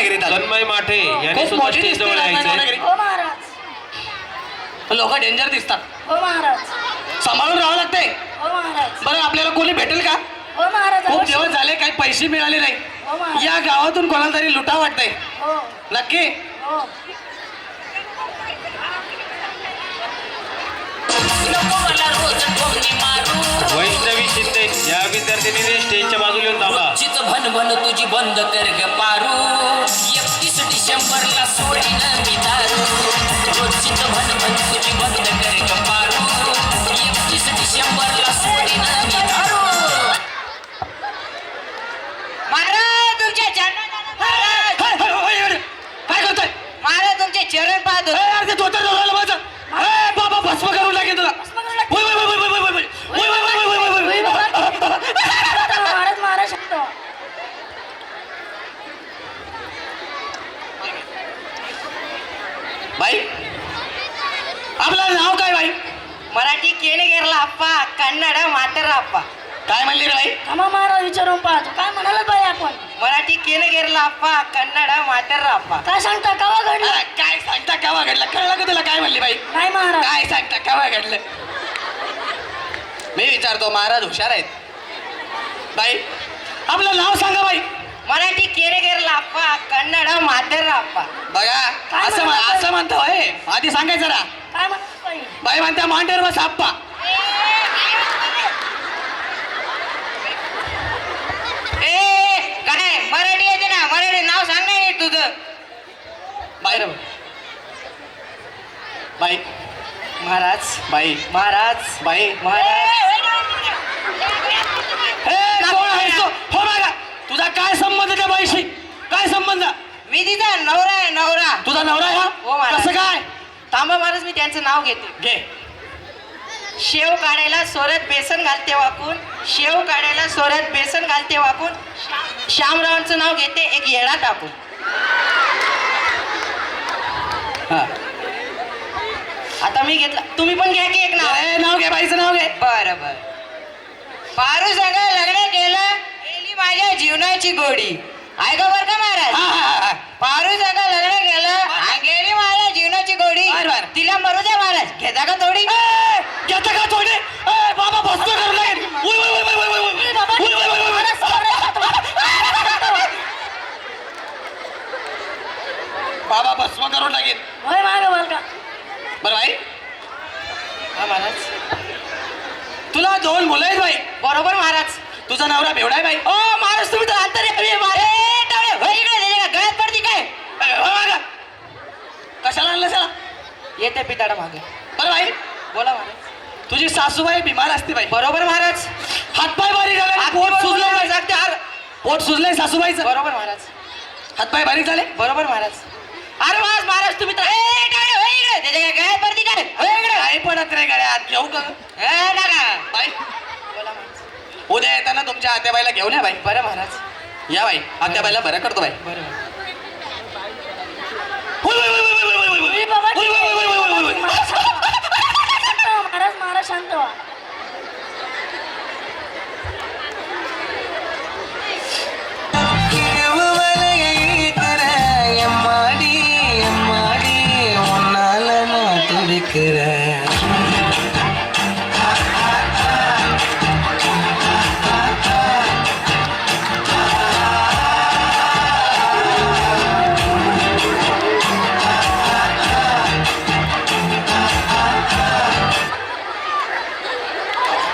नवनागिरीत आलो. तन्मय माठे यांनी खूप सुद्धा मोठी स्टेज दिसते जवळ यायचंय. नवनागिरी. हो महाराज. लोक डेंजर दिसतात, हो महाराज. सांभाळून राहावं लागतंय. हो महाराज. बरं आपल्याला कोणी भेटेल का? हो महाराज. खूप अवश्य. दिवस झाले काही पैसे मिळाले नाही. हो महाराज. या गावातून कोणाला तरी लुटा वाटतंय. हो नक्की हो. वैष्णवी शिंदे या विद्यार्थिनीने स्टेजच्या बाजूला येऊन थांबा. रोजचीच भनभन तुझी बंद कर ग पारू, 31 डिसेंबरला सोडीन मी दारू. रोजचीच भनभन तुझी बंद कर ग पारू, 31 डिसेंबरला सोडीन मी दारू. महाराज तुमच्या काय करतोय? महाराज तुमचे चरण पाहतो. अरे ते धोतर धरलं माझं. बाबा भस्म करून लागेल तुला. होय, होय, होय, होय, होय, होय, होय. होय, होय, होय, होय, होय, होय, होय. महाराज महाराज शांत व्हा. बाई आपलं नाव काय बाई? मराठी केणगेरला अप्पा, कन्नड माटर अप्पा. काय म्हणली रे बाई? थांबा महाराज विचारून पाहतो. काय म्हणाला बाई आपण? मराठी केणगेरला अप्पा, कन्नड माटर अप्पा. काय सांगता कवा घडलं? अरे, काय सांगता केव्हा घडलं? कळलं का तुला काय म्हणली बाई? नाही महाराज. काय सांगता केव्हा घडलं? मी विचारतो, महाराज हुशार आहेत. बाई आपलं नाव सांगा बाई. मराठी केणगेरला अप्पा, कन्नड माटर अप्पा. बघा काय असं म्हणता? असं म्हणतो होय. आधी सांगायचं ना. काय म्हणता बाई? बाई म्हणत्या मांडर बस आप्पा. ए काय मराठी येते ना, मराठी नाव सांग नाही तुझं. बाई रे बाई महाराज बाई महाराज बाई महाराज. ए, कोण आहेस तू? हो बघा तुझा काय संबंध त्या बाईशी? काय संबंध? मी तिचा नवरा आहे, नवरा. तुझा नवरा आहे हो, हा? महाराज. कसं काय? तांबा महाराज मी त्यांचं नाव घेते. घे. शेव काढायला सोऱ्यात बेसन घालते वाकून, शेव काढायला सोऱ्यात बेसन घालते वाकून, श्यामरावांचं नाव घेते एक येडा टाकून. हा. आता मी घेतला, तुम्ही पण घ्या की एक नाव. ए, नाव घे, बाईचं नाव घे. बरं बरं. पारू संग लग्न केलं, गेली माझ्या जीवनाची गोडी. ऐका बरं का महाराज. हा, हा, हा. पारू संग लग्न केलं, गेली माझ्या जीवनाची गोडी. बरं, बरं. तिला मरू द्या महाराज, घेता का थोडी? ए, घेता का थोडे? ए, बाबा भस्म करून लागेल. उय, उय, उय, उय, उय, उय, उय. उय, उय, उय, उय, उय. बाबा भस्म करून लागेल. होय मागे बोल का? बरं बाई हा महाराज. तुला दोन मुलं आहेत बाई. बरोबर महाराज. तुझा नवरा बेवडा आहे बाई. ओ महाराज तुम्ही तर अंतर गळ्यात पडती काय? ए, हो बघा. कशाला आणलं त्याला? येते पिताडा मागे. बरं बाई बोला महाराज. तुझी सासूबाई बिमार असते बाई. बरोबर महाराज. हातपाय बारीक झाले. हात पोट बरोबर सुजलंय बाई. सांगते हार. पोट सुजलंय सासूबाईचं. बरोबर महाराज. हातपाय बारीक झाले. बरोबर महाराज. अरे महाराज महाराज तुम्ही तर त्याच्या गळ्यात पडती काय? काय पडत रे गळ्यात? घेऊ का? नका. बाई बोला महाराज. उद्या येताना तुमच्या आत्याबाईला घेऊन या बाई. बरं महाराज. या बाई आत्याबाईला बरं करतो बाई. बरं. उय, उय, उय, उय, उय, उय, उय, उय. उई बाबा. उय, उय, उय, उय, उय, उय, उय. महाराज महाराज शांत व्हा.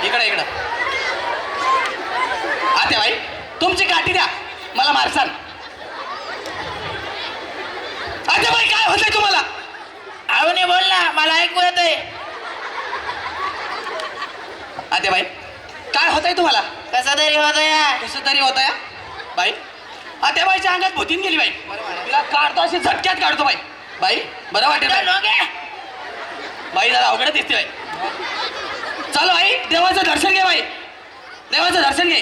इकडे इकडं आत्याबाई तुमची काठी द्या मला मारसाल. आत्याबाई काय होतंय तुम्हाला? आवने बोल ना, मला ऐकू येतंय. आत्याबाई काय होतंय तुम्हाला? कसं तरी होत या. कसं तरी होत या बाई. आत्याबाईच्या अंगात भूतीन गेली बाई. तिला काढतो अशी झटक्यात काढतो बाई. बाई बरं वाटेल बाई. बाई जरा अवघड दिसते बाई. चलो आई देवाचं दर्शन घे बाई. देवाचं दर्शन घे.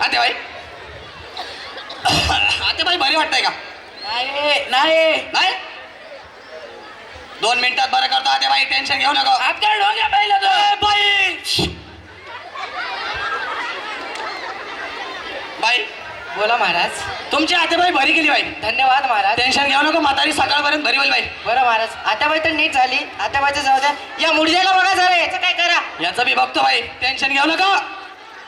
आतेबाई आतेबाई बरी वाटतंय का? नाही नाही नाही 2 मिनिटात बरं करतो आतेबाई, टेन्शन घेऊ नको. आपल्या डोंग्या पाहिलं तो ए, बाई बाई बोला महाराज. तुमची आतेबाई बरी केली बाई. धन्यवाद महाराज. टेन्शन घेऊ नको, म्हातारी सकाळपर्यंत भरी होईल बाई. बरं महाराज, आताबाई तर नीट झाली. आताबाईचं जाऊ द्या, या मुडद्याला बघा जरा, याचं काय करा. याचं मी बघतो बाई, टेन्शन घेऊ नका.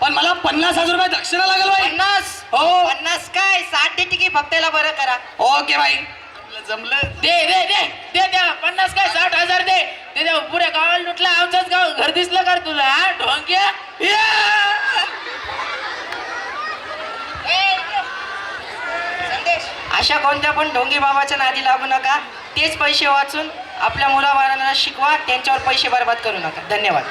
पण मला 50,000 रुपये दक्षिणा लागेल बाई. 50 हो 50 काय 60 टिकी फक्त याला बरं करा. ओके बाई जमलं. दे दे दे दे द्या 50 काय 60,000 दे. ते द्या पुऱ्या गावाला लुटला, आमचंच गाव घर दिसलं कर तुला हा ढोंग्या. अशा कोणत्या पण ढोंगी बाबाच्या नादी लागू नका. तेच पैसे वाचून आपल्या मुलाबाळांना शिकवा, त्यांच्यावर पैसे बर्बाद करू नका. धन्यवाद.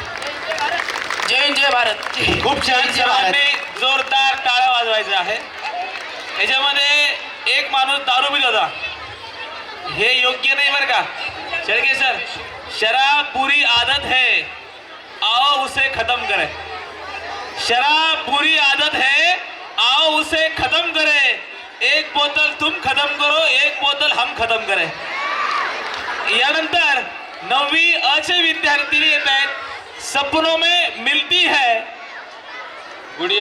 जय हिंद, जय भारत. खूप छान. सर्वांनी जोरदार टाळ्या वाजवायचं आहे. याच्यामध्ये एक माणूस दारू पित होता, हे योग्य नाही बरं का शेळके सर. शराब बुरी आदत है, आओ उसे खत्म करे. शराब बुरी आदत है, आओ उसे खत्म करे. एक बोतल तुम खत्म करो, एक बोतल हम खत्म करें. यानंतर 9वी अ चे विद्यार्थी येत आहेत. सपनों में मिलती है